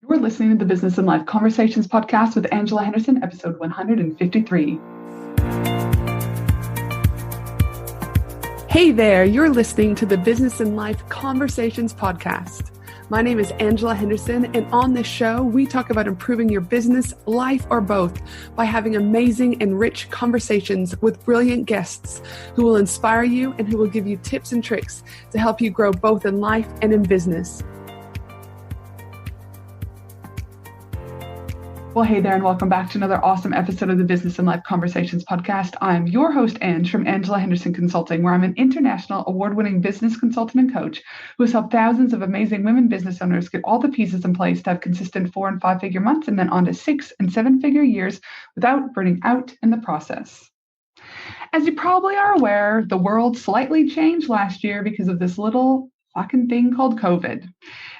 You're listening to the Business and Life Conversations podcast with Angela Henderson, episode 153. Hey there, you're listening to the Business and Life Conversations podcast. My name is Angela Henderson, and on this show, we talk about improving your business, life, or both by having amazing and rich conversations with brilliant guests who will inspire you and who will give you tips and tricks to help you grow both in life and in business. Well, hey there, and welcome back to another awesome episode of the Business and Life Conversations podcast. I'm your host, Ange, from Angela Henderson Consulting, where I'm an international award-winning business consultant and coach who has helped thousands of amazing women business owners get all the pieces in place to have consistent 4- and 5-figure months and then on to 6- and 7-figure years without burning out in the process. As you probably are aware, the world slightly changed last year because of this little fucking thing called COVID.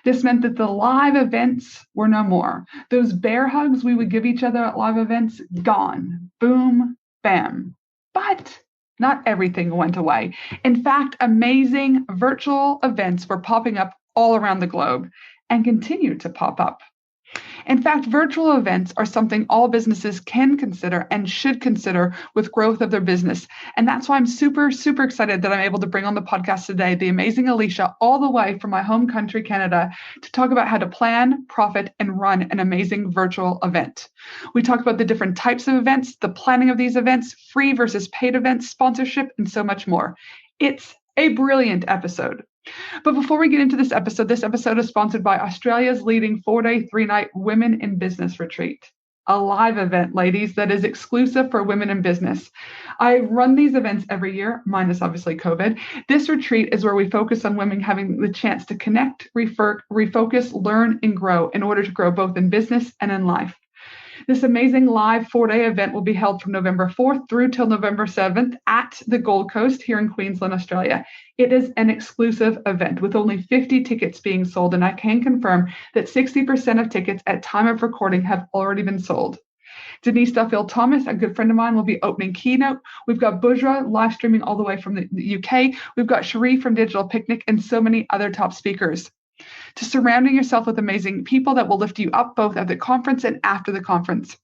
This meant that the live events were no more. Those bear hugs we would give each other at live events, gone. Boom, bam. But not everything went away. In fact, amazing virtual events were popping up all around the globe and continue to pop up. In fact, virtual events are something all businesses can consider and should consider with growth of their business. And that's why I'm super excited that I'm able to bring on the podcast today the amazing Alecia, all the way from my home country, Canada, to talk about how to plan, profit, and run an amazing virtual event. We talk about the different types of events, the planning of these events, free versus paid events, sponsorship, and so much more. It's a brilliant episode. But before we get into this episode is sponsored by Australia's leading 4-day, 3-night Women in Business retreat. A live event, ladies, that is exclusive for women in business. I run these events every year, minus obviously COVID. This retreat is where we focus on women having the chance to connect, refocus, learn, and grow in order to grow both in business and in life. This amazing live 4-day event will be held from November 4th through till November 7th at the Gold Coast here in Queensland, Australia. It is an exclusive event with only 50 tickets being sold, and I can confirm that 60% of tickets at time of recording have already been sold. Denise Duffield-Thomas, a good friend of mine, will be opening keynote. We've got Bujra live streaming all the way from the UK. We've got Cherie from Digital Picnic and so many other top speakers. To surrounding yourself with amazing people that will lift you up both at the conference and after the conference.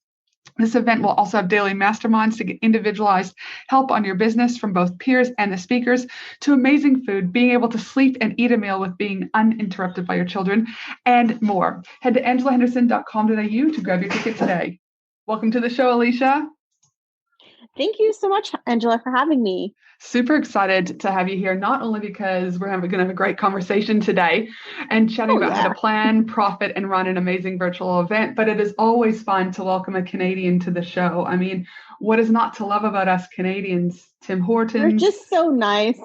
This event will also have daily masterminds to get individualized help on your business from both peers and the speakers, to amazing food, being able to sleep and eat a meal with being uninterrupted by your children, and more. Head to angelahenderson.com.au to grab your ticket today. Welcome to the show, Alecia. Thank you so much, Angela, for having me. Super excited to have you here, not only because we're going to have a great conversation today and chatting about how to plan, profit, and run an amazing virtual event, but it is always fun to welcome a Canadian to the show. I mean, what is not to love about us Canadians? Tim Hortons. You're just so nice.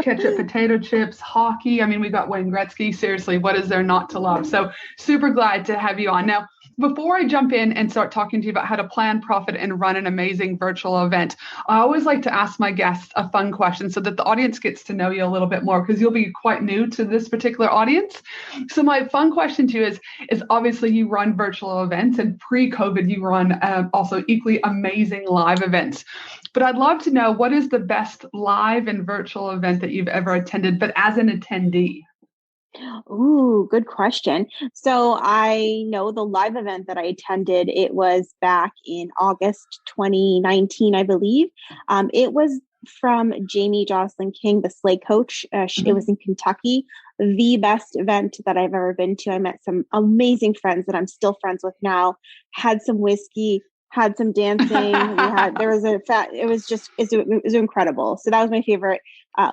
Ketchup, potato chips, hockey. I mean, we got Wayne Gretzky. Seriously, what is there not to love? So super glad to have you on. Now, before I jump in and start talking to you about how to plan, profit, and run an amazing virtual event, I always like to ask my guests a fun question so that the audience gets to know you a little bit more, because you'll be quite new to this particular audience. So my fun question to you is obviously you run virtual events, and pre-COVID you run also equally amazing live events. But I'd love to know, what is the best live and virtual event that you've ever attended, but as an attendee? Ooh, good question. So I know the live event that I attended, it was back in August 2019, I believe. It was from Jamie Jocelyn King, the Slay Coach. It was in Kentucky. The best event that I've ever been to. I met some amazing friends that I'm still friends with now, had some whiskey, had some dancing. It was incredible. So that was my favorite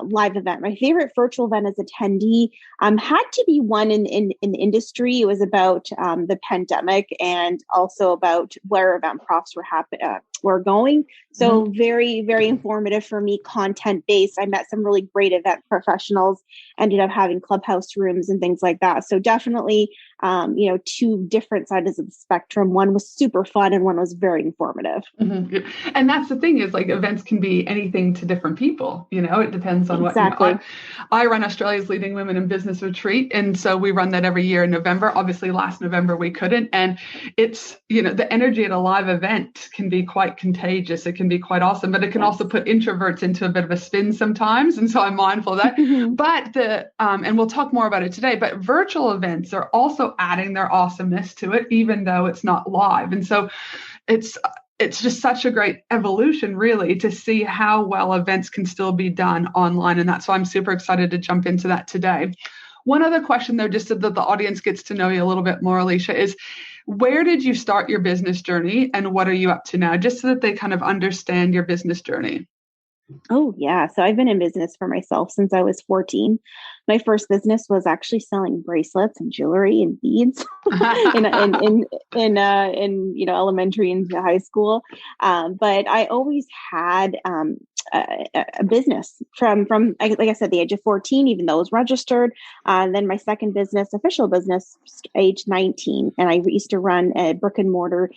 live event. My favorite virtual event as attendee had to be one in the industry. It was about the pandemic and also about where event profs were going. So very, very informative for me, content based. I met some really great event professionals, ended up having clubhouse rooms and things like that. So definitely, two different sides of the spectrum. One was super fun and one was very informative. Mm-hmm. And that's the thing, is like events can be anything to different people. It depends on exactly. What I run Australia's leading women in business retreat. And so we run that every year in November. Obviously last November we couldn't. And it's, the energy at a live event can be quite contagious. It can be quite awesome, but it can also put introverts into a bit of a spin sometimes. And so I'm mindful of that. But and we'll talk more about it today, but virtual events are also adding their awesomeness to it, even though it's not live. And so it's just such a great evolution, really, to see how well events can still be done online. And that's why I'm super excited to jump into that today. One other question, though, just so that the audience gets to know you a little bit more, Alecia, is where did you start your business journey and what are you up to now? Just so that they kind of understand your business journey. Oh, yeah. So I've been in business for myself since I was 14. My first business was actually selling bracelets and jewelry and beads in elementary and high school. But I always had a business from like I said, the age of 14, even though it was registered. Then my second business, official business, age 19, and I used to run a brick and mortar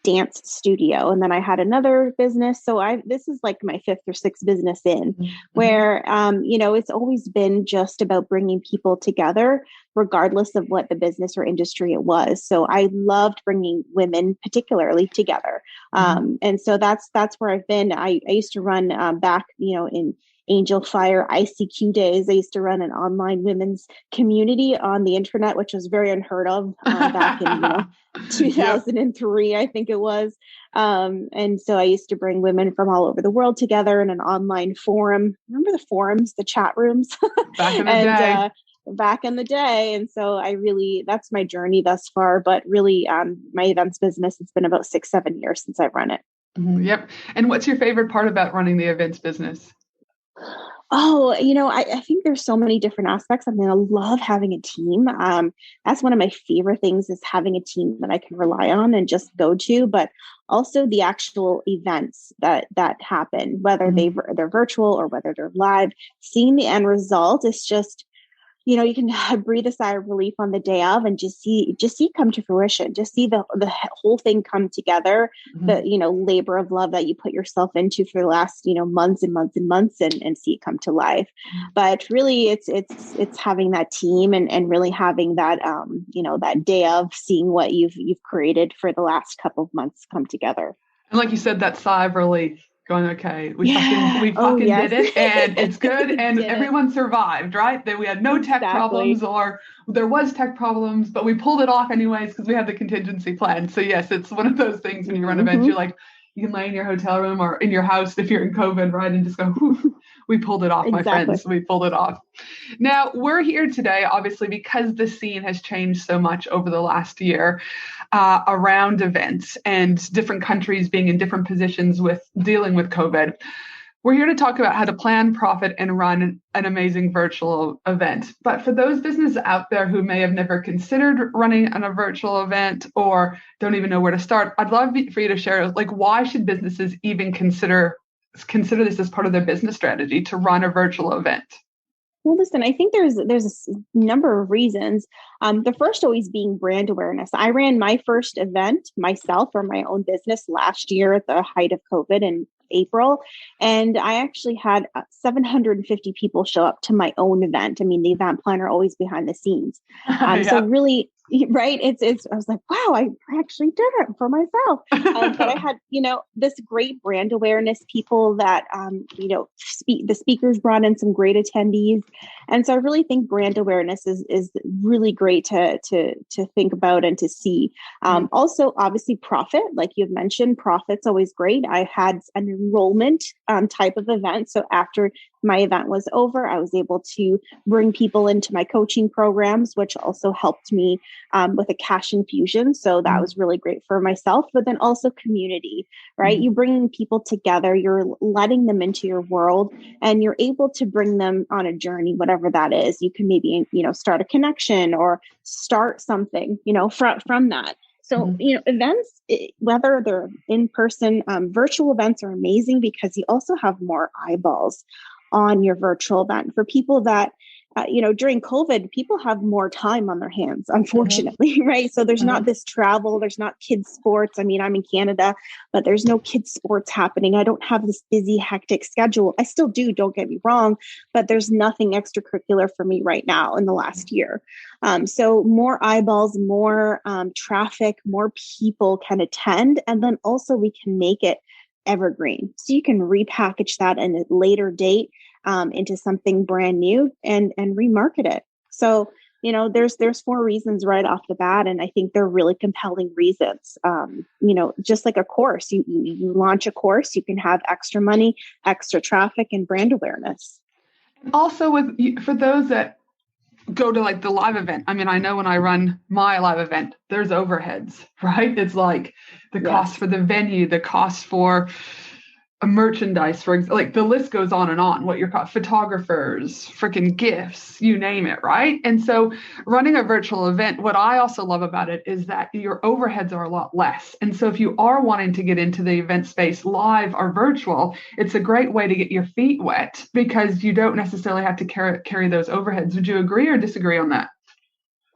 dance studio. And then I had another business. So this is like my fifth or sixth business in where, it's always been just about bringing people together, regardless of what the business or industry it was. So I loved bringing women particularly together. And so that's where I've been. I used to run back, in Angel Fire ICQ days. I used to run an online women's community on the internet, which was very unheard of back in 2003, I think it was. And so I used to bring women from all over the world together in an online forum. Remember the forums, the chat rooms? Back in the day. Back in the day. And so that's my journey thus far. But really, my events business, it's been about 6-7 years since I've run it. Yep. And what's your favorite part about running the events business? Oh, I think there's so many different aspects. I mean, I love having a team. That's one of my favorite things is having a team that I can rely on and just go to, but also the actual events that happen, whether they're virtual or whether they're live, seeing the end result is just, you can breathe a sigh of relief on the day of and just see come to fruition, just see the whole thing come together, the, labor of love that you put yourself into for the last, months and months and months and see it come to life. But really it's having that team and really having that, that day of seeing what you've created for the last couple of months come together. And like you said, that sigh of relief. Going, okay, we fucking did it, and it's good, and everyone survived, right? That we had no tech problems, or there was tech problems, but we pulled it off anyways because we had the contingency plan. So yes, it's one of those things when you run events, you're like, you can lay in your hotel room or in your house if you're in COVID, right, and just go, whew, we pulled it off, my friends. We pulled it off. Now, we're here today, obviously, because the scene has changed so much over the last year around events and different countries being in different positions with dealing with COVID. We're here to talk about how to plan, profit, and run an amazing virtual event. But for those businesses out there who may have never considered running a virtual event or don't even know where to start, I'd love for you to share, why should businesses even consider this as part of their business strategy to run a virtual event? Well, listen, I think there's a number of reasons. The first always being brand awareness. I ran my first event myself for my own business last year at the height of COVID in April. And I actually had 750 people show up to my own event. I mean, the event planner always behind the scenes. So really, right. I was like, wow, I actually did it for myself. But I had, this great brand awareness, people that, the speakers brought in some great attendees. And so I really think brand awareness is really great to think about and to see. Also, obviously profit, like you've mentioned, profit's always great. I had an enrollment type of event. So after my event was over, I was able to bring people into my coaching programs, which also helped me with a cash infusion. So that was really great for myself, but then also community, right? You bring people together, you're letting them into your world and you're able to bring them on a journey, whatever that is. You can maybe, start a connection or start something, from that. So, events, whether they're in person, virtual events are amazing because you also have more eyeballs on your virtual event. For people that, during COVID, people have more time on their hands, unfortunately, right? So there's not this travel, there's not kids sports. I mean, I'm in Canada, but there's no kids sports happening. I don't have this busy, hectic schedule. I still do, don't get me wrong, but there's nothing extracurricular for me right now in the last year. So more eyeballs, more traffic, more people can attend. And then also we can make it evergreen. So you can repackage that in a later date into something brand new and remarket it. So there's four reasons right off the bat, and I think they're really compelling reasons. Just like a course, you launch a course, you can have extra money, extra traffic, and brand awareness. Also, for those that go to like the live event, I mean, I know when I run my live event, there's overheads, right? It's like the cost for the venue, the cost for a merchandise, like the list goes on and on, what your photographers, freaking gifts, you name it, right? And so running a virtual event, what I also love about it is that your overheads are a lot less. And so if you are wanting to get into the event space live or virtual, it's a great way to get your feet wet because you don't necessarily have to carry those overheads. Would you agree or disagree on that?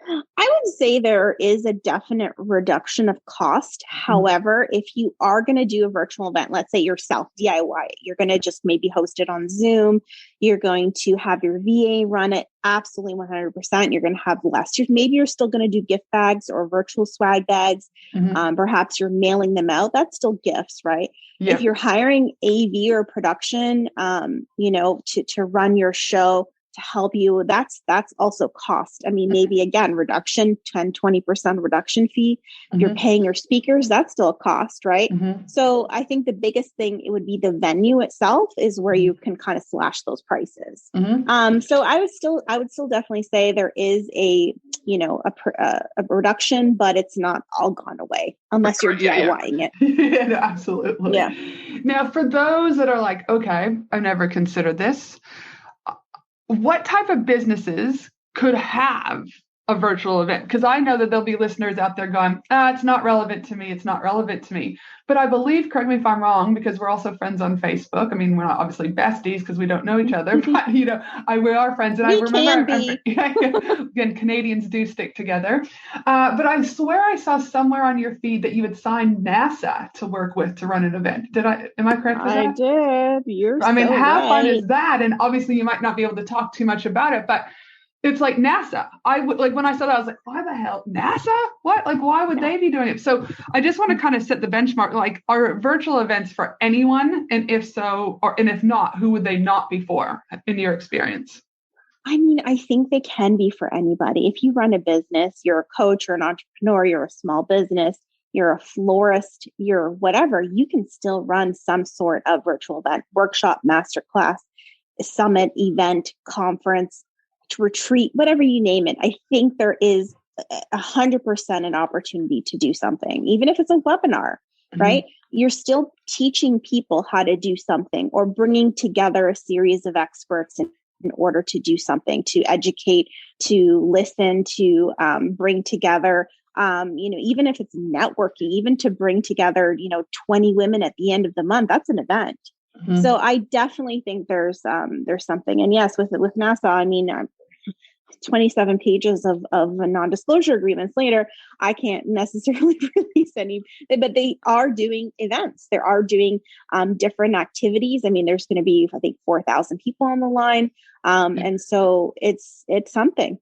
I would say there is a definite reduction of cost. However, if you are going to do a virtual event, let's say yourself DIY, you're going to just maybe host it on Zoom. You're going to have your VA run it absolutely 100%. You're going to have less. Maybe you're still going to do gift bags or virtual swag bags. Perhaps you're mailing them out. That's still gifts, right? If you're hiring AV or production, to run your show, to help you, that's also cost. I mean, maybe again, reduction, 10-20% reduction fee. If you're paying your speakers, that's still a cost, right? So I think the biggest thing, it would be the venue itself is where you can kind of slash those prices. So I would still definitely say there is a reduction, but it's not all gone away unless you're DIYing it. Yeah, absolutely. Yeah. Now, for those that are like, okay, I've never considered this, what type of businesses could have a virtual event? Because I know that there'll be listeners out there going, it's not relevant to me. It's not relevant to me. But I believe, correct me if I'm wrong, because we're also friends on Facebook. I mean, we're not obviously besties because we don't know each other, but we are friends. And I remember, again, Canadians do stick together. But I swear I saw somewhere on your feed that you had signed NASA to work with to run an event. Am I correct with that? I did. How fun is that? And obviously you might not be able to talk too much about it, but it's like NASA. I would like when I saw that, I was like, why the hell? NASA? What? Like, why would they be doing it? So I just want to kind of set the benchmark. Like, are virtual events for anyone? And if so, and if not, who would they not be for in your experience? I mean, I think they can be for anybody. If you run a business, you're a coach or an entrepreneur, you're a small business, you're a florist, you're whatever, you can still run some sort of virtual event, workshop, masterclass, summit, event, conference, retreat, whatever you name it. I think there is 100% an opportunity to do something, even if it's a webinar, right? You're still teaching people how to do something or bringing together a series of experts in order to do something, to educate, to listen, to bring together, even if it's networking, even to bring together, 20 women at the end of the month, that's an event. So I definitely think there's something. And yes, with NASA, I mean, 27 pages of non-disclosure agreements later, I can't necessarily release any, but they are doing events. They are doing different activities. I mean, there's going to be, I think, 4,000 people on the line. And so it's something.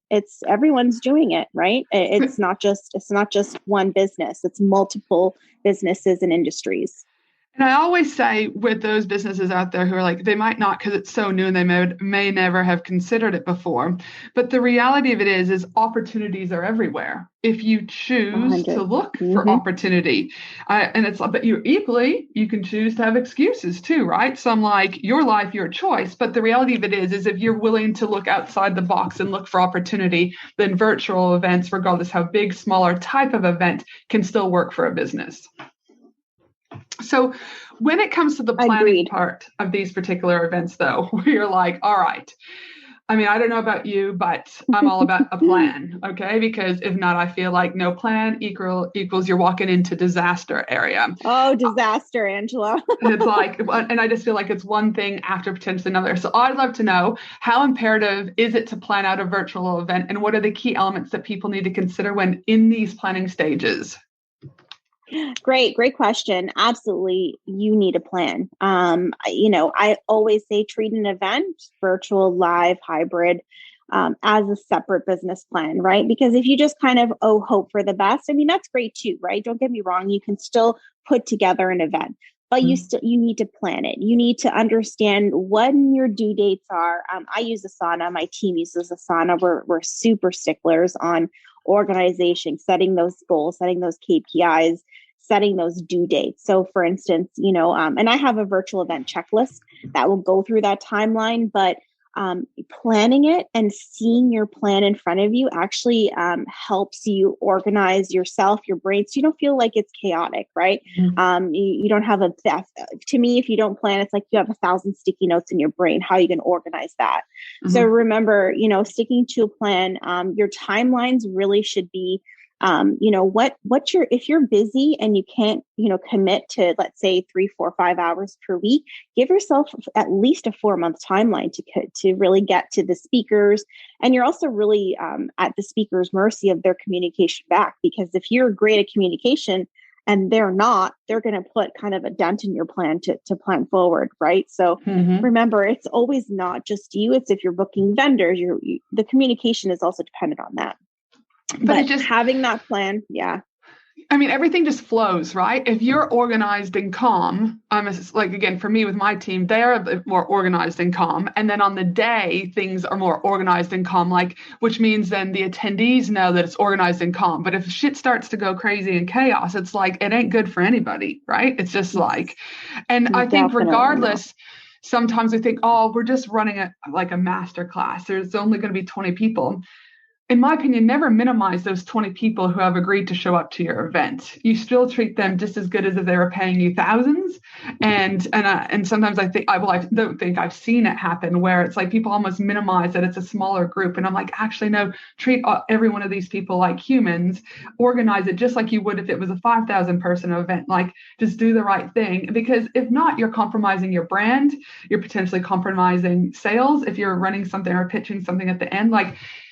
Everyone's doing it, right? It's not just one business. It's multiple businesses and industries. And I always say with those businesses out there who are like, they might not because it's so new and they may never have considered it before. But the reality of it is opportunities are everywhere if you choose to look for opportunity. But you can choose to have excuses too, right? So I'm like, your life, your choice. But the reality of it is if you're willing to look outside the box and look for opportunity, then virtual events, regardless how big, small, or type of event, can still work for a business. So when it comes to the planning part of these particular events, though, where you're like, all right, I mean, I don't know about you, but I'm all about a plan, okay? Because if not, I feel like no plan equals you're walking into disaster area. Oh, disaster, Angela. It's like, and I just feel like it's one thing after potentially another. So I'd love to know, how imperative is it to plan out a virtual event? And what are the key elements that people need to consider when in these planning stages? Great question. Absolutely. You need a plan. I always say treat an event, virtual, live, hybrid, as a separate business plan, right? Because if you just kind of, hope for the best, I mean, that's great too, right? Don't get me wrong. You can still put together an event, but you need to plan it. You need to understand when your due dates are. I use Asana. My team uses Asana. We're super sticklers on organization, setting those goals, setting those KPIs, setting those due dates. So for instance, and I have a virtual event checklist that will go through that timeline, but planning it and seeing your plan in front of you actually helps you organize yourself, your brain, so you don't feel like it's chaotic, right? Mm-hmm. You don't have to me, if you don't plan, it's like you have 1,000 sticky notes in your brain. How are you going to organize that? Mm-hmm. So remember, sticking to a plan, your timelines really should be if you're busy and you can't, commit to, let's say 3, 4, 5 hours per week, give yourself at least a 4-month timeline to really get to the speakers. And you're also really at the speaker's mercy of their communication back, because if you're great at communication and they're not, they're going to put kind of a dent in your plan to plan forward. Right. So remember, it's always not just you. It's if you're booking vendors, the communication is also dependent on that. But it's just having that plan. Yeah. I mean, everything just flows, right? If you're organized and calm, again, for me with my team, they're a bit more organized and calm. And then on the day, things are more organized and calm, which means then the attendees know that it's organized and calm. But if shit starts to go crazy and chaos, it's like, it ain't good for anybody, right? It's just and I think regardless, sometimes we think, we're just running a master class. There's only going to be 20 people. In my opinion, never minimize those 20 people who have agreed to show up to your event. You still treat them just as good as if they were paying you thousands. And sometimes I don't think I've seen it happen where it's like people almost minimize that it's a smaller group. And I'm like, actually, no, treat every one of these people like humans. Organize it just like you would if it was a 5,000 person event. Just do the right thing. Because if not, you're compromising your brand. You're potentially compromising sales if you're running something or pitching something at the end.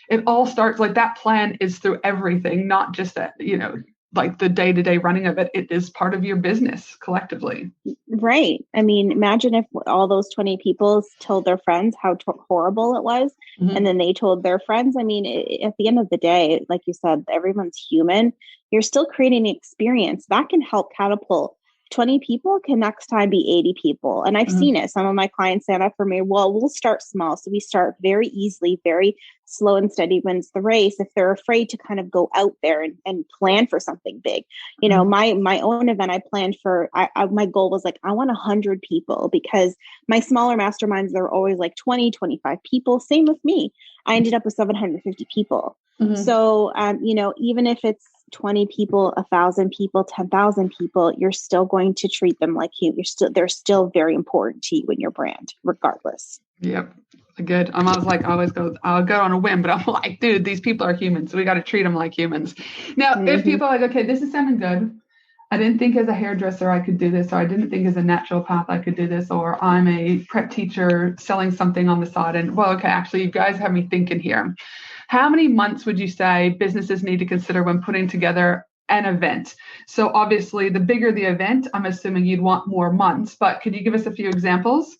It all starts that plan is through everything, not just that, the day-to-day running of it. It is part of your business collectively. Right. I mean, imagine if all those 20 people told their friends how horrible it was. Mm-hmm. And then they told their friends. I mean, at the end of the day, like you said, everyone's human. You're still creating an experience that can help catapult 20 people can next time be 80 people. And I've seen it. Some of my clients stand up for me. Well, we'll start small. So we start very easily, very slow and steady wins the race. If they're afraid to kind of go out there and plan for something big, my own event, I planned for, my goal was I want 100 people, because my smaller masterminds, they're always 20, 25 people. Same with me. I ended up with 750 people. Mm-hmm. So, even if it's 20 people, 1,000 people, 10,000 people, you're still going to treat them like you. They're still very important to you and your brand, regardless. Yep. Good. I'll go on a whim, but I'm like, dude, these people are humans. So we got to treat them like humans. Now, if people are okay, this is sounding good. I didn't think as a hairdresser I could do this, or I didn't think as a naturopath I could do this, or I'm a prep teacher selling something on the side. And actually, you guys have me thinking here. How many months would you say businesses need to consider when putting together an event? So obviously, the bigger the event, I'm assuming you'd want more months, but could you give us a few examples?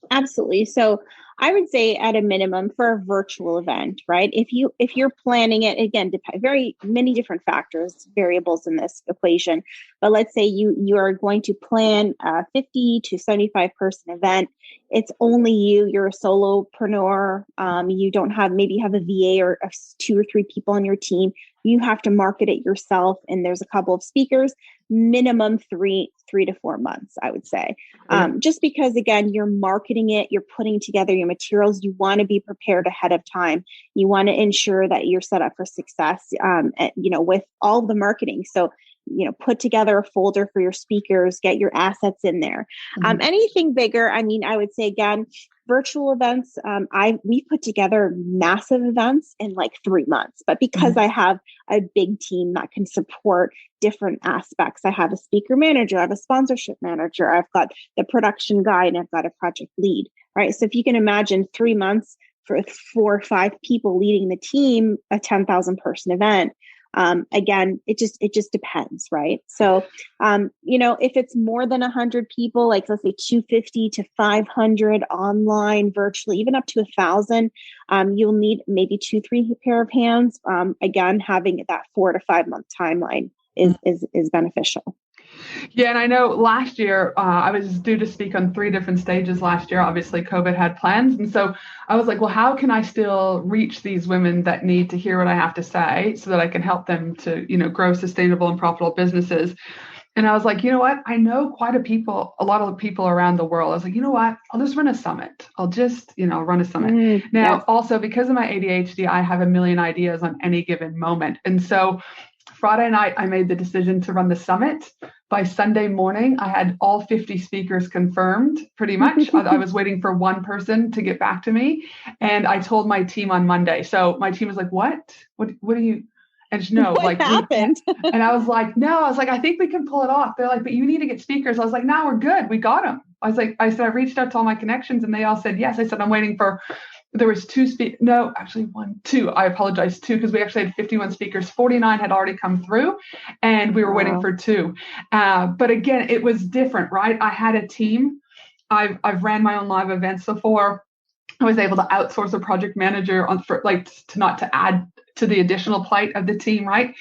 Absolutely. So I would say at a minimum for a virtual event, right? If you're planning it, again, very many different factors, variables in this equation. But let's say you are going to plan a 50 to 75 person event. It's only you. You're a solopreneur. You don't have, maybe you have a VA or 2 or 3 people on your team. You have to market it yourself, and there's a couple of speakers. Minimum 3 to 4 months, I would say. Just because, again, you're marketing it, you're putting together your materials. You want to be prepared ahead of time. You want to ensure that you're set up for success, with all the marketing. So, put together a folder for your speakers, get your assets in there. Mm-hmm. Anything bigger, I would say, again, virtual events. We put together massive events in 3 months, but because I have a big team that can support different aspects, I have a speaker manager, I have a sponsorship manager, I've got the production guy, and I've got a project lead, right? So if you can imagine 3 months for 4 or 5 people leading the team, a 10,000 person event. Again, it just depends, right? So, if it's more than 100 people, let's say 250 to 500 online, virtually, even up to 1,000, you'll need maybe 2-3 pair of hands. Again, having that 4 to 5 month timeline is beneficial. Yeah, and I know last year I was due to speak on 3 different stages last year. Obviously, COVID had plans. And so I was like, well, how can I still reach these women that need to hear what I have to say so that I can help them to, grow sustainable and profitable businesses? And I was like, you know what? I know a lot of people around the world. I was like, you know what? I'll just run a summit. I'll just, run a summit. Now, Yes. also because of my ADHD, I have a million ideas on any given moment. And so Friday night, I made the decision to run the summit. By Sunday morning, I had all 50 speakers confirmed pretty much. I was waiting for one person to get back to me. And I told my team on Monday. So my team was like, what? What are you? And no, What like happened? and I was like, no, I was like, I think we can pull it off. They're like, but you need to get speakers. I was like, no, we're good. We got them. I said, I reached out to all my connections and they all said yes. I said, I'm waiting for, there was no, actually two. I apologize, two, because we actually had 51 speakers. 49 had already come through and we were waiting for two. But again, it was different, right? I had a team. I've ran my own live events before. I was able to outsource a project manager to add to the additional plate of the team, right?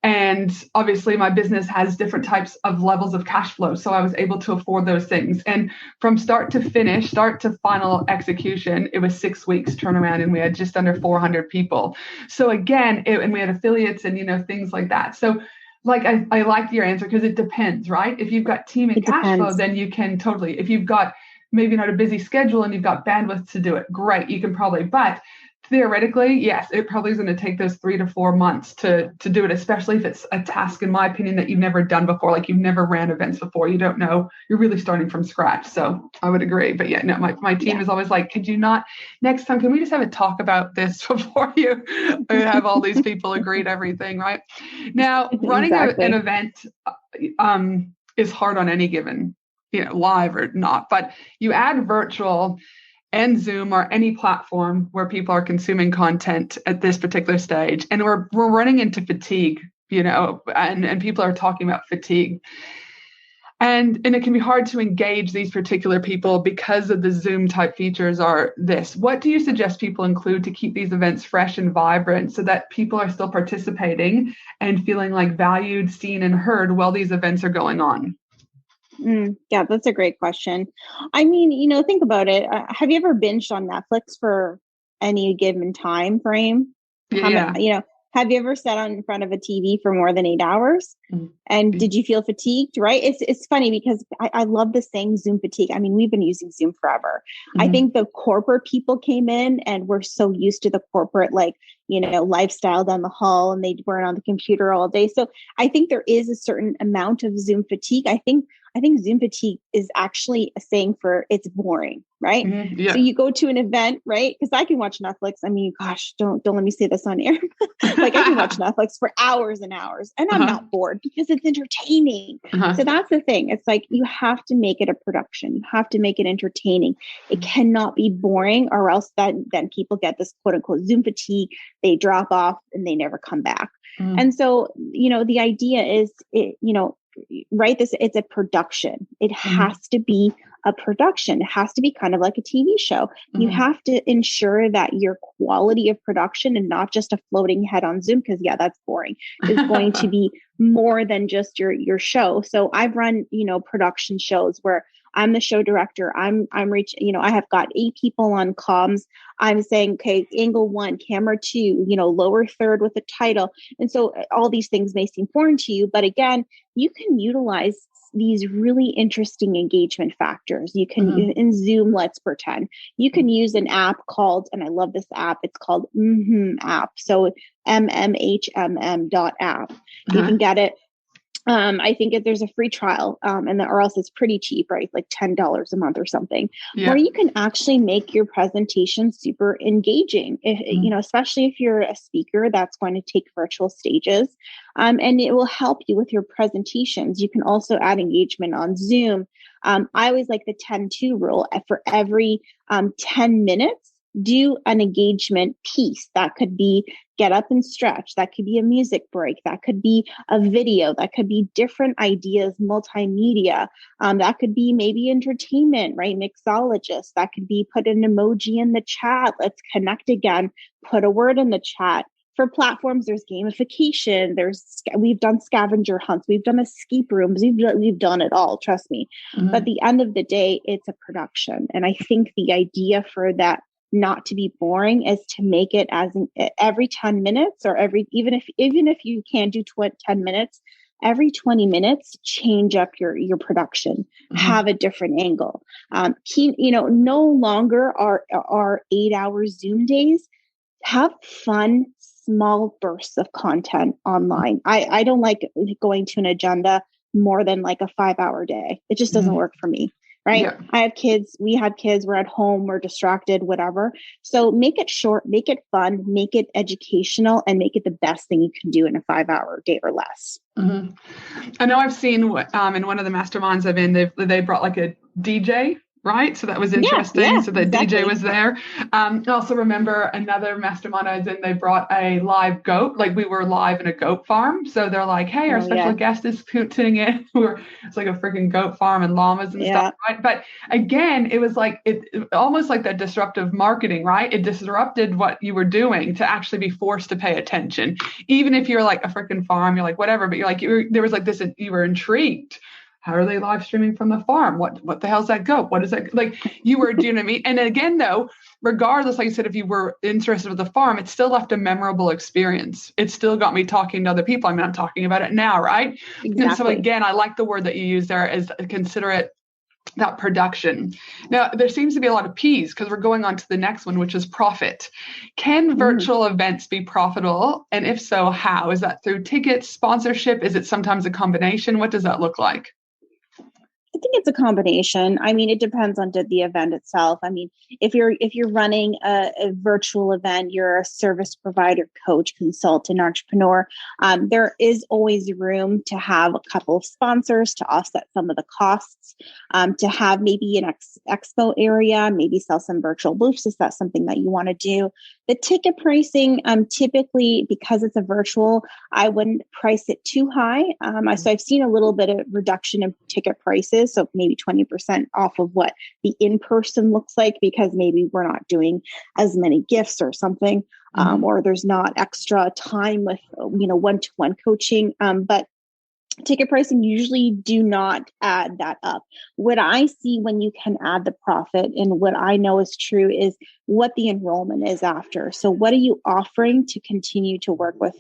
And obviously my business has different types of levels of cash flow. So I was able to afford those things. And from start to final execution, it was 6 weeks turnaround and we had just under 400 people. So again, and we had affiliates and, things like that. So I like your answer because it depends, right? If you've got team and cash flow, then you can totally, if you've got maybe not a busy schedule and you've got bandwidth to do it, great, you can probably, but theoretically, yes, it probably is going to take those 3 to 4 months to do it, especially if it's a task, in my opinion, that you've never done before, like you've never ran events before, you don't know, you're really starting from scratch. So I would agree. But yeah, no, my team is always like, could you not, next time, can we just have a talk about this before you have all these people agree to everything, right? Now, running an event is hard on any given, live or not, but you add virtual and Zoom or any platform where people are consuming content at this particular stage. And we're running into fatigue, and people are talking about fatigue. And it can be hard to engage these particular people because of the Zoom type features are this. What do you suggest people include to keep these events fresh and vibrant so that people are still participating and feeling like valued, seen, and heard while these events are going on? Yeah, that's a great question. I mean, think about it. Have you ever binged on Netflix for any given time frame? Yeah. Have you ever sat in front of a TV for more than 8 hours? And did you feel fatigued? Right? It's funny because I love the saying Zoom fatigue. I mean, we've been using Zoom forever. I think the corporate people came in and we're so used to the corporate, lifestyle down the hall, and they weren't on the computer all day. So I think there is a certain amount of Zoom fatigue. I think Zoom fatigue is actually a saying for it's boring, right? Yeah. So you go to an event, right? Because I can watch Netflix. I mean, gosh, don't let me say this on air. I can watch Netflix for hours and hours and I'm not bored because it's entertaining. So that's the thing. It's like you have to make it a production. You have to make it entertaining. It cannot be boring, or else then people get this quote unquote Zoom fatigue. They drop off and they never come back. And so, the idea is, right, it's a production. It has to be a production. It has to be kind of like a TV show. You have to ensure that your quality of production and not just a floating head on Zoom, because that's boring, is going to be more than just your show. So I've run, production shows where I'm the show director. I'm reaching, I have got 8 people on comms. I'm saying, okay, angle 1, camera 2, lower third with the title. And so all these things may seem foreign to you, but again, you can utilize these really interesting engagement factors. You can, in Zoom, let's pretend, you can use an app called, and I love this app, it's called app. So mmhmm.app. You can get it. I think there's a free trial, or else it's pretty cheap, right? Like $10 a month or something, where you can actually make your presentation super engaging. Especially if you're a speaker that's going to take virtual stages, and it will help you with your presentations. You can also add engagement on Zoom. I always like the 10-2 rule. For every 10 minutes, do an engagement piece. That could be get up and stretch. That could be a music break. That could be a video. That could be different ideas, multimedia. That could be maybe entertainment, right? Mixologist. That could be put an emoji in the chat. Let's connect again. Put a word in the chat. for platforms, there's gamification. We've done scavenger hunts. We've done escape rooms. We've done it all. Trust me. But at the end of the day, it's a production. And I think the idea for that not to be boring is to make it as every 10 minutes or even if you can't do 10 minutes, every 20 minutes, change up your production, have a different angle. No longer are 8-hour Zoom days. Have fun, small bursts of content online. I don't like going to an agenda more than like a 5-hour day. It just doesn't work for me. Right. Yeah. I have kids. We have kids. We're at home. We're distracted, whatever. So make it short, make it fun, make it educational, and make it the best thing you can do in a 5-hour day or less. I know I've seen in one of the masterminds I've been, they brought like a DJ. Right. So that was interesting. Yeah, so the exactly. DJ was there. I also remember another mastermind I was in, they brought a live goat, like we were live in a goat farm. So they're like, hey, our special guest is tuning in. It's like a freaking goat farm and llamas and stuff. Right. But again, it was like it almost like that disruptive marketing, right? It disrupted what you were doing to actually be forced to pay attention. Even if you're like a freaking farm, you're like, whatever, but you're like, there was like this, you were intrigued. How are they live streaming from the farm? What the hell's that goat? What is that? Like you were, do you know what I mean? And again, though, regardless, like you said, if you were interested with the farm, it still left a memorable experience. It still got me talking to other people. I mean, I'm talking about it now, right? Exactly. And so again, I like the word that you use there is consider it that production. Now, there seems to be a lot of P's because we're going on to the next one, which is profit. Can virtual events be profitable? And if so, how? Is that through tickets, sponsorship? Is it sometimes a combination? What does that look like? I think it's a combination. I mean, it depends on the event itself. I mean, if you're running a virtual event, you're a service provider, coach, consultant, entrepreneur, there is always room to have a couple of sponsors to offset some of the costs, to have maybe an expo area, maybe sell some virtual booths. Is that something that you want to do? The ticket pricing, typically, because it's a virtual, I wouldn't price it too high. So I've seen a little bit of reduction in ticket prices. So maybe 20% off of what the in-person looks like, because maybe we're not doing as many gifts or something, or there's not extra time with, one-to-one coaching. But ticket pricing usually do not add that up. What I see when you can add the profit and what I know is true is what the enrollment is after. So what are you offering to continue to work with,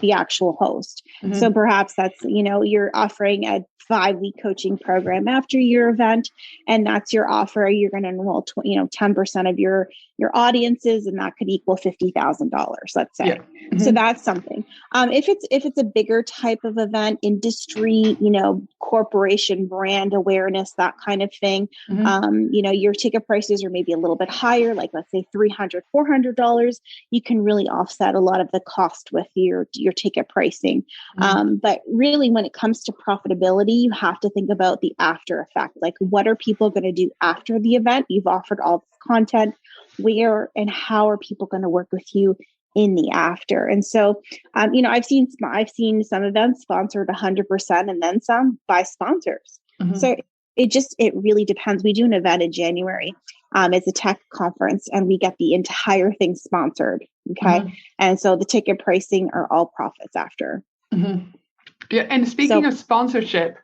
the actual host? So perhaps that's, you're offering a 5-week coaching program after your event, and that's your offer. You're going to enroll 10% of your audiences, and that could equal $50,000, let's say. Yeah. So that's something. If it's a bigger type of event, industry, corporation brand awareness, that kind of thing, your ticket prices are maybe a little bit higher, like let's say $300, $400. You can really offset a lot of the cost with your ticket pricing. But really, when it comes to profitability, you have to think about the after effect. Like, what are people going to do after the event? You've offered all this content. Where and how are people going to work with you in the after? And so, I've seen some events sponsored 100% and then some by sponsors. So it really depends. We do an event in January. It's a tech conference, and we get the entire thing sponsored. Okay. And so the ticket pricing are all profits after. Yeah. And speaking of sponsorship,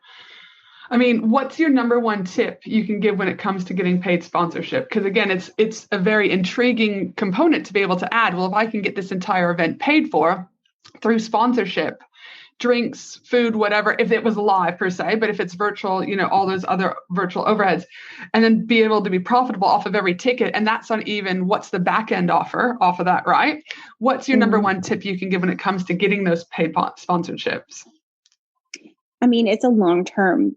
I mean, what's your number one tip you can give when it comes to getting paid sponsorship? Because again, it's a very intriguing component to be able to add. Well, if I can get this entire event paid for through sponsorship, drinks, food, whatever, if it was live per se, but if it's virtual, all those other virtual overheads, and then be able to be profitable off of every ticket. And that's not even what's the back end offer off of that, right? What's your number one tip you can give when it comes to getting those paid sponsorships? I mean, it's a long-term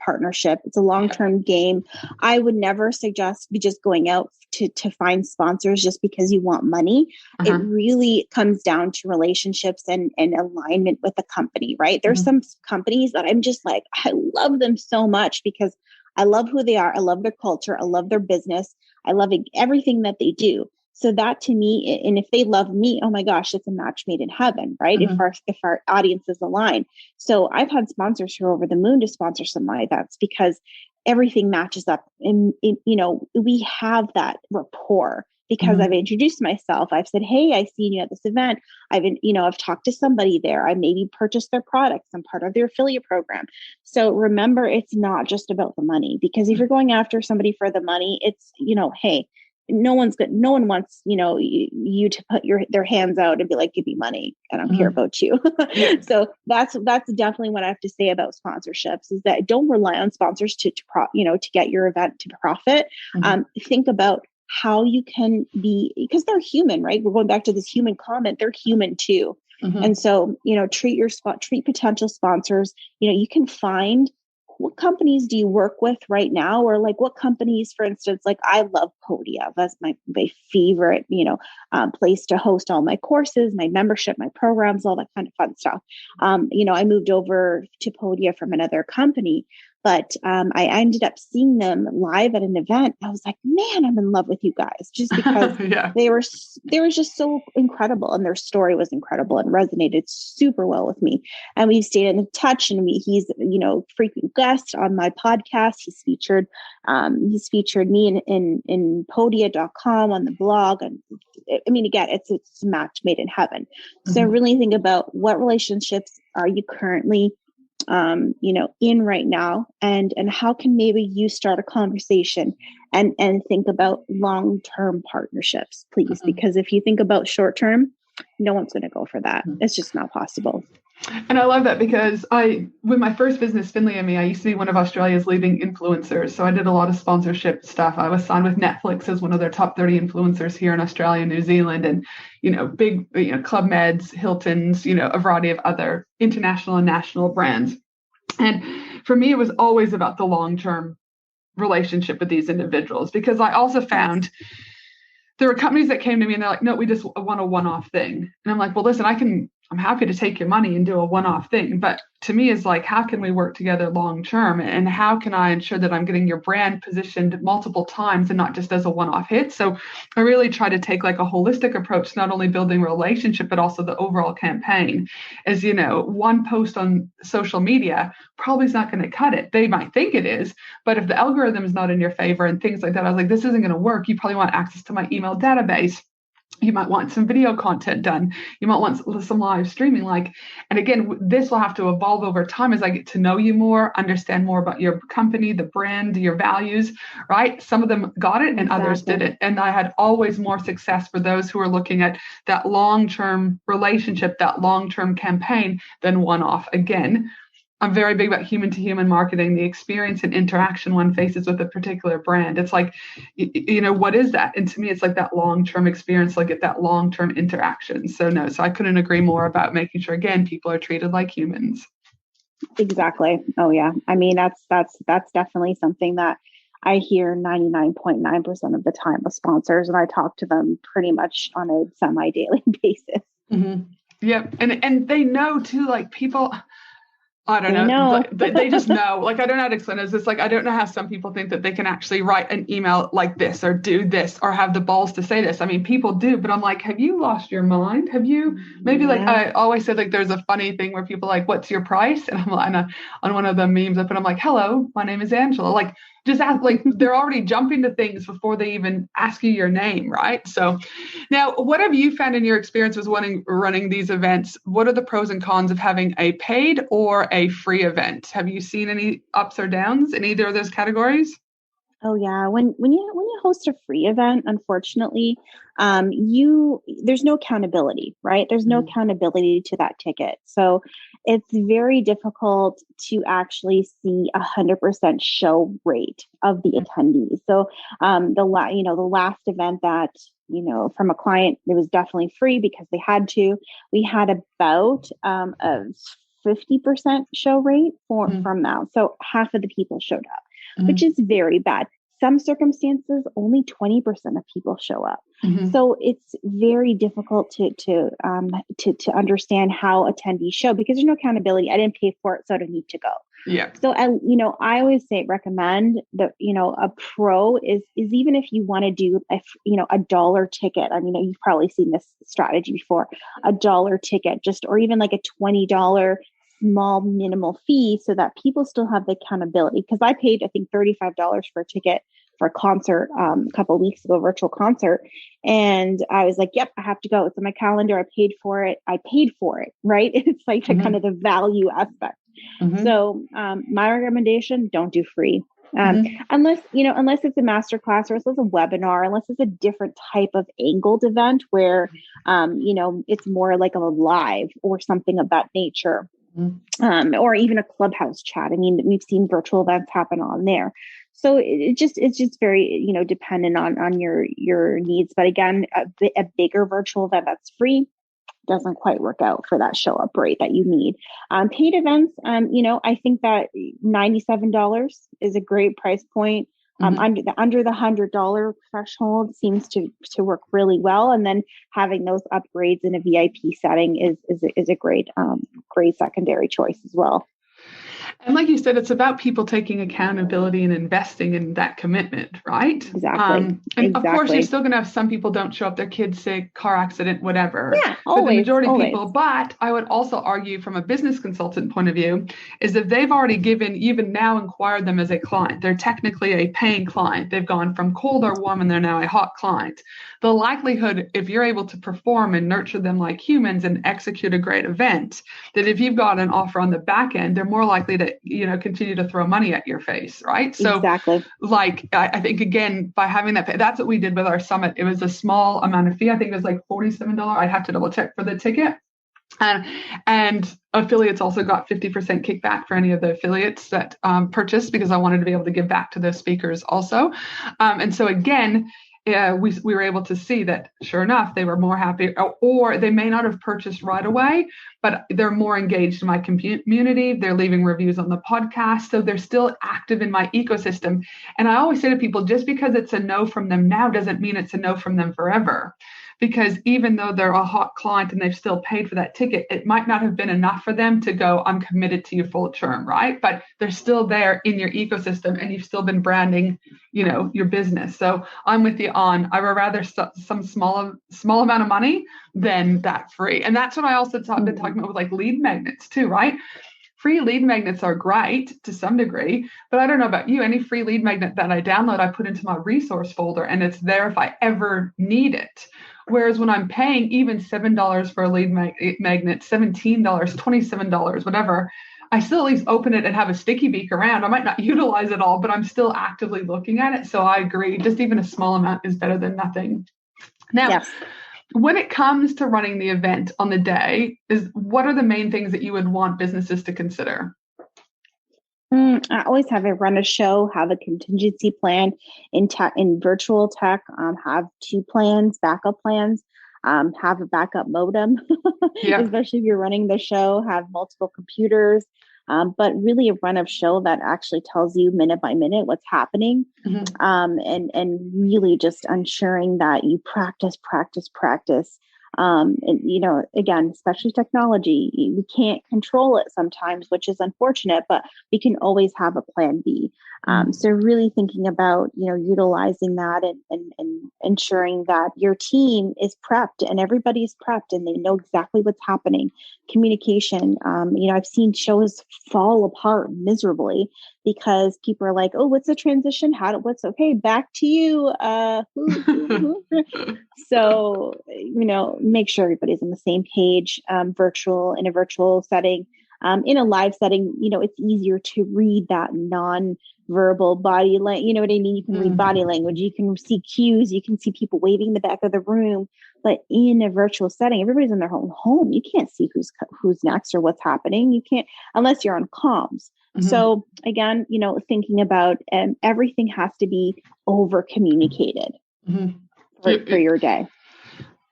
partnership. It's a long-term game. I would never suggest just going out to find sponsors just because you want money. It really comes down to relationships and alignment with the company, right? There's some companies that I'm just like, I love them so much because I love who they are. I love their culture. I love their business. I love everything that they do. So that to me, and if they love me, oh my gosh, it's a match made in heaven, right? If our audiences align. So I've had sponsors who are over the moon to sponsor some of my events because everything matches up, and we have that rapport. because I've introduced myself. I've said, hey, I seen you at this event. I've talked to somebody there. I maybe purchased their products. I'm part of their affiliate program. So remember, it's not just about the money, because if you're going after somebody for the money, it's, hey, no one wants, you to put their hands out and be like, give me money. I don't care about you. So that's definitely what I have to say about sponsorships, is that don't rely on sponsors to get your event to profit. Think about how you can be, because they're human, right? We're going back to this human comment. They're human too. And so, treat potential sponsors. You can find, what companies do you work with right now? Or like what companies, for instance, like I love Podia. That's my favorite, place to host all my courses, my membership, my programs, all that kind of fun stuff. I moved over to Podia from another company, but I ended up seeing them live at an event. I was like, man, I'm in love with you guys, just because they were just so incredible, and their story was incredible and resonated super well with me. And we stayed in touch, and he's frequent guest on my podcast. He's featured me in Podia.com on the blog, and I mean, again, it's a match made in heaven. So really think about what relationships are you currently in right now, and how can maybe you start a conversation and think about long-term partnerships, please, because if you think about short-term, no one's going to go for that. It's just not possible. And I love that, because with my first business, Finley and Me, I used to be one of Australia's leading influencers. So I did a lot of sponsorship stuff. I was signed with Netflix as one of their top 30 influencers here in Australia and New Zealand, and, big, Club Meds, Hilton's, a variety of other international and national brands. And for me, it was always about the long-term relationship with these individuals, because I also found there were companies that came to me and they're like, no, we just want a one-off thing. And I'm like, well, listen, I'm happy to take your money and do a one-off thing. But to me, it's like, how can we work together long-term? And how can I ensure that I'm getting your brand positioned multiple times and not just as a one-off hit? So I really try to take like a holistic approach, not only building relationship, but also the overall campaign. As one post on social media probably is not going to cut it. They might think it is, but if the algorithm is not in your favor and things like that, I was like, this isn't going to work. You probably want access to my email database. You might want some video content done. You might want some live streaming. And again, this will have to evolve over time as I get to know you more, understand more about your company, the brand, your values, right? Some of them got it and others didn't. And I had always more success for those who are looking at that long-term relationship, that long-term campaign than one-off. Again, I'm very big about human-to-human marketing, the experience and interaction one faces with a particular brand. It's like, what is that? And to me, it's like that long-term experience, like at that long-term interaction. So I couldn't agree more about making sure, again, people are treated like humans. Exactly. Oh yeah. I mean, that's definitely something that I hear 99.9% of the time with sponsors, and I talk to them pretty much on a semi-daily basis. Yep. And they know too, like people, I don't know. They just know. I don't know how to explain it. It's like, I don't know how some people think that they can actually write an email like this or do this or have the balls to say this. I mean, people do, but I'm like, have you lost your mind? Have you maybe I always said, there's a funny thing where people are like, what's your price? And on one of the memes I put, I'm like, hello, my name is Angela. Just ask, they're already jumping to things before they even ask you your name, right? So now, what have you found in your experience with running these events? What are the pros and cons of having a paid or a free event? Have you seen any ups or downs in either of those categories? Oh yeah. When you host a free event, unfortunately, there's no accountability, right? There's no accountability to that ticket. So it's very difficult to actually see 100% show rate of the attendees. So the last event that, from a client, it was definitely free because they had to. We had about a 50% show rate from that. So half of the people showed up, which is very bad. Some circumstances, only 20% of people show up. So it's very difficult to understand how attendees show, because there's no accountability. I didn't pay for it, so I don't need to go. Yeah. So I always recommend that, a pro is even if you want to do a dollar ticket. I mean, you've probably seen this strategy before, a dollar ticket, or even like a $20 small minimal fee, so that people still have the accountability. Because I paid, I think, $35 for a ticket for a concert a couple of weeks ago, virtual concert. And I was like, yep, I have to go. It's on my calendar. I paid for it. Right? It's like the kind of the value aspect. So my recommendation, don't do free. Unless it's a masterclass or unless it's a webinar, unless it's a different type of angled event where, it's more like a live or something of that nature. Or even a clubhouse chat. I mean, we've seen virtual events happen on there. So it's just very, dependent on your needs. But again, a bigger virtual event that's free doesn't quite work out for that show up rate that you need. Paid events, I think that $97 is a great price point. Under the $100 threshold seems to work really well. And then having those upgrades in a VIP setting is a great secondary choice as well. And like you said, it's about people taking accountability and investing in that commitment, right? Exactly. And of course, you're still going to have some people don't show up, their kids sick, car accident, whatever. Yeah, but the majority of people, but I would also argue from a business consultant point of view, is that they've already even now inquired them as a client. They're technically a paying client. They've gone from cold or warm and they're now a hot client. The likelihood, if you're able to perform and nurture them like humans and execute a great event, that if you've got an offer on the back end, they're more likely to continue to throw money at your face, right? So exactly. Like I think again, by having that's what we did with our summit. It was a small amount of fee. I think it was like $47. I'd have to double check for the ticket. And affiliates also got 50% kickback for any of the affiliates that purchased, because I wanted to be able to give back to those speakers also. And so again, we were able to see that, sure enough, they were more happy, or they may not have purchased right away, but they're more engaged in my community. They're leaving reviews on the podcast. So they're still active in my ecosystem. And I always say to people, just because it's a no from them now doesn't mean it's a no from them forever. Because even though they're a hot client and they've still paid for that ticket, it might not have been enough for them to go, I'm committed to you full term, right? But they're still there in your ecosystem and you've still been branding, your business. So I'm with you on, I would rather some small amount of money than that free. And that's what I also been talking about with like lead magnets too, right? Free lead magnets are great to some degree, but I don't know about you. Any free lead magnet that I download, I put into my resource folder and it's there if I ever need it. Whereas when I'm paying even $7 for a lead magnet, $17, $27, whatever, I still at least open it and have a sticky beak around. I might not utilize it all, but I'm still actively looking at it. So I agree. Just even a small amount is better than nothing. Now, yes. When it comes to running the event on the day, what are the main things that you would want businesses to consider? I always have a run a show, have a contingency plan in virtual tech, have 2 plans, backup plans, have a backup modem, especially if you're running the show, have multiple computers, but really a run of show that actually tells you minute by minute what's happening. And really just ensuring that you practice. And, again, especially technology, we can't control it sometimes, which is unfortunate, but we can always have a plan B. So really thinking about, utilizing that and ensuring that your team is prepped and everybody's prepped and they know exactly what's happening. Communication, I've seen shows fall apart miserably because people are like, oh, what's the transition? What's okay? Back to you. So, make sure everybody's on the same page, in a virtual setting. In a live setting, it's easier to read that non-verbal body language. You know what I mean? You can read body language. You can see cues. You can see people waving in the back of the room. But in a virtual setting, everybody's in their own home. You can't see who's next or what's happening. You can't, unless you're on comms. So again, thinking about everything has to be over communicated for your day.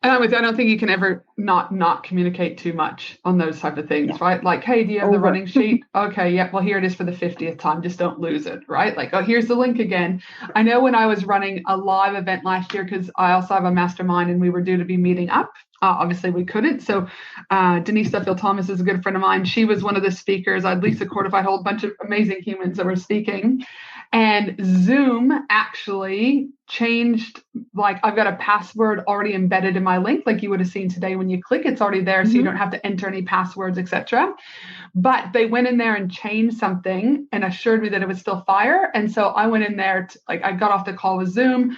And I don't think you can ever not communicate too much on those type of things, right? Like, hey, do you have the running sheet? Okay, yeah, well, here it is for the 50th time. Just don't lose it, right? Like, oh, here's the link again. I know when I was running a live event last year, because I also have a mastermind and we were due to be meeting up. Obviously, we couldn't. So Denise Duffield-Thomas is a good friend of mine. She was one of the speakers. Lisa Court, if I hold a bunch of amazing humans that were speaking. And Zoom actually changed, like I've got a password already embedded in my link, like you would have seen today when you click, it's already there. So you don't have to enter any passwords, etc. But they went in there and changed something and assured me that it was still fire. And so I went in there, I got off the call with Zoom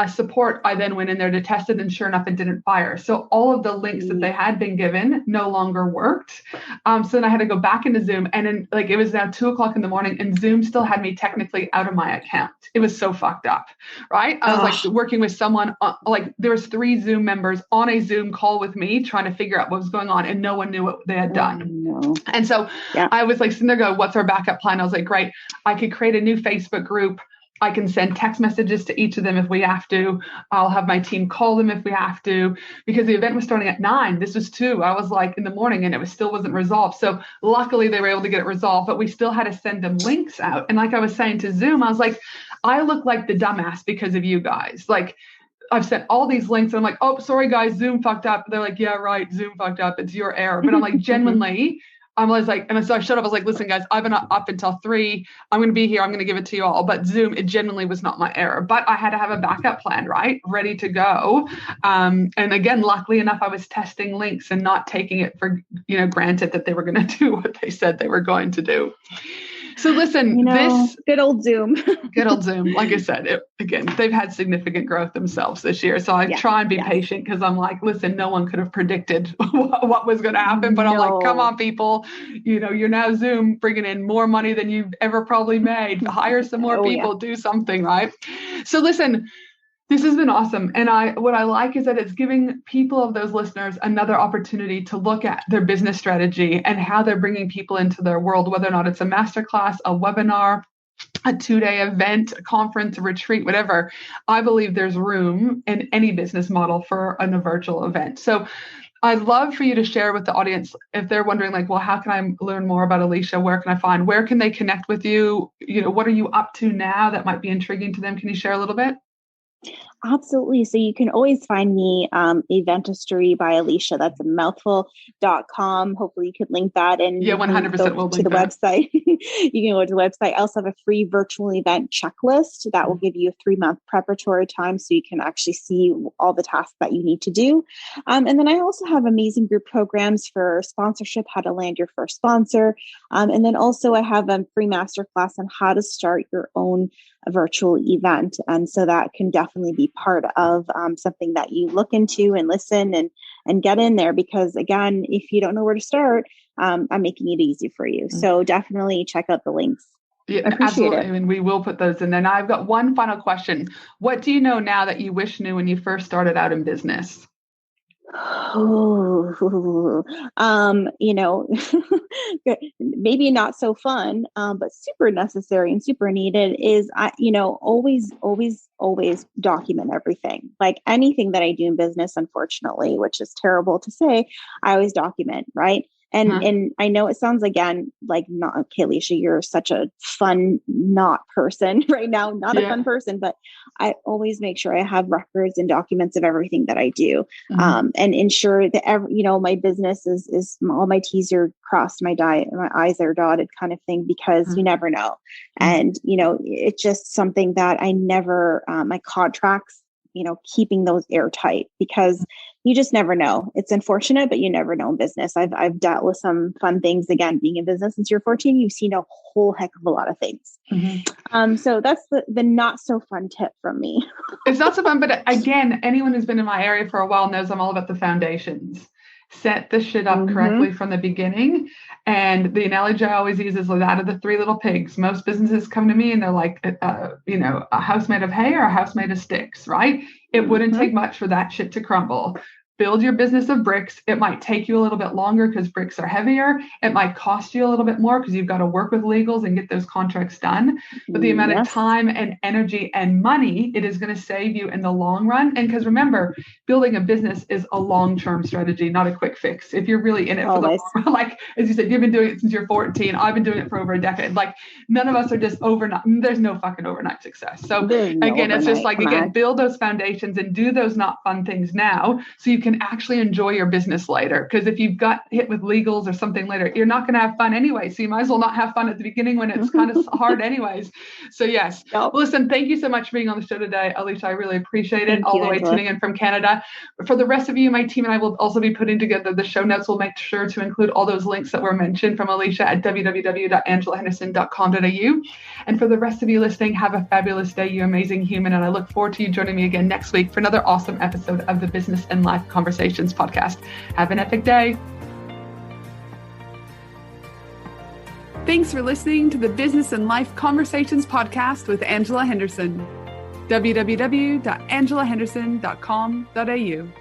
support. I then went in there to test it, and sure enough, it didn't fire. So all of the links that they had been given no longer worked. So then I had to go back into Zoom, and then it was now 2:00 in the morning, and Zoom still had me technically out of my account. It was so fucked up, right? I was working with someone, there was 3 Zoom members on a Zoom call with me trying to figure out what was going on, and no one knew what they had done. No. And so I was sitting there going, what's our backup plan? I was like, great, I could create a new Facebook group. I can send text messages to each of them if we have to. I'll have my team call them if we have to, because the event was starting at 9. This was 2. I was in the morning, and it still wasn't resolved. So luckily they were able to get it resolved, but we still had to send them links out. And like I was saying to Zoom, I was like, I look like the dumbass because of you guys. I've sent all these links, and I'm like, oh, sorry guys, Zoom fucked up. They're like, yeah, right, Zoom fucked up. It's your error. But I'm like, genuinely, and so I showed up. I was like, listen, guys, I've been up until 3. I'm going to be here. I'm going to give it to you all. But Zoom, it genuinely was not my error. But I had to have a backup plan, right? Ready to go. And again, luckily enough, I was testing links and not taking it for, granted that they were going to do what they said they were going to do. So listen, this good old Zoom. Good old Zoom. Like I said, they've had significant growth themselves this year. So I try and be patient, because I'm like, listen, no one could have predicted what was going to happen. But I'm like, come on, people, you're now Zoom bringing in more money than you've ever probably made. Hire some more people, do something, right? So listen, this has been awesome. And what I like is that it's giving people of those listeners another opportunity to look at their business strategy and how they're bringing people into their world, whether or not it's a masterclass, a webinar, a 2-day event, a conference, a retreat, whatever. I believe there's room in any business model for a virtual event. So I'd love for you to share with the audience, if they're wondering well, how can I learn more about Alecia? Where can they connect with you? What are you up to now that might be intriguing to them? Can you share a little bit? Absolutely. So you can always find me, Eventistry by Alecia. That's a mouthful.com. Hopefully you could link that and 100% will to the website. You can go to the website. I also have a free virtual event checklist that will give you a 3-month preparatory time, so you can actually see all the tasks that you need to do. And then I also have amazing group programs for sponsorship, how to land your first sponsor. And then also I have a free masterclass on how to start your own virtual event. And so that can definitely be part of something that you look into and listen and get in there, because again, if you don't know where to start, I'm making it easy for you. So definitely check out the links. Yeah, absolutely. I mean, we will put those in there. Now I've got one final question. What do you know now that you wish knew when you first started out in business? Maybe not so fun, but super necessary and super needed is, always document everything. Like anything that I do in business, unfortunately, which is terrible to say, I always document, right? And I know it sounds like not okay, Alecia, you're such a fun not person right now, not a fun person, but I always make sure I have records and documents of everything that I do, and ensure that my business is all my T's are crossed, my I's are dotted, kind of thing, because you never know. And it's just something that I never my contracts, keeping those airtight, because you just never know. It's unfortunate, but you never know in business. I've dealt with some fun things. Again, being in business since you're 14, you've seen a whole heck of a lot of things. So that's the not so fun tip from me. It's not so fun, but again, anyone who's been in my area for a while knows I'm all about the foundations. Set the shit up correctly from the beginning. And the analogy I always use is that of the 3 little pigs. Most businesses come to me and they're like, a house made of hay or a house made of sticks, right? It wouldn't take much for that shit to crumble. Build your business of bricks. It might take you a little bit longer because bricks are heavier. It might cost you a little bit more because you've got to work with legals and get those contracts done. But the amount of time and energy and money it is going to save you in the long run. And because remember, building a business is a long-term strategy, not a quick fix. If you're really in it for the long run, like as you said, you've been doing it since you're 14. I've been doing it for over a decade. Like none of us are just overnight. There's no fucking overnight success. So again, it's just build those foundations and do those not fun things now so you can can actually enjoy your business later. Because if you've got hit with legals or something later, you're not going to have fun anyway. So you might as well not have fun at the beginning when it's kind of hard anyways. So yes. Yep. Well, listen, thank you so much for being on the show today, Alecia. I really appreciate it. All the way tuning in from Canada. For the rest of you, my team and I will also be putting together the show notes. We'll make sure to include all those links that were mentioned from Alecia at www.angelahenderson.com.au. And for the rest of you listening, have a fabulous day, you amazing human. And I look forward to you joining me again next week for another awesome episode of the Business and Life Conversations podcast. Have an epic day. Thanks for listening to the Business and Life Conversations podcast with Angela Henderson. www.angelahenderson.com.au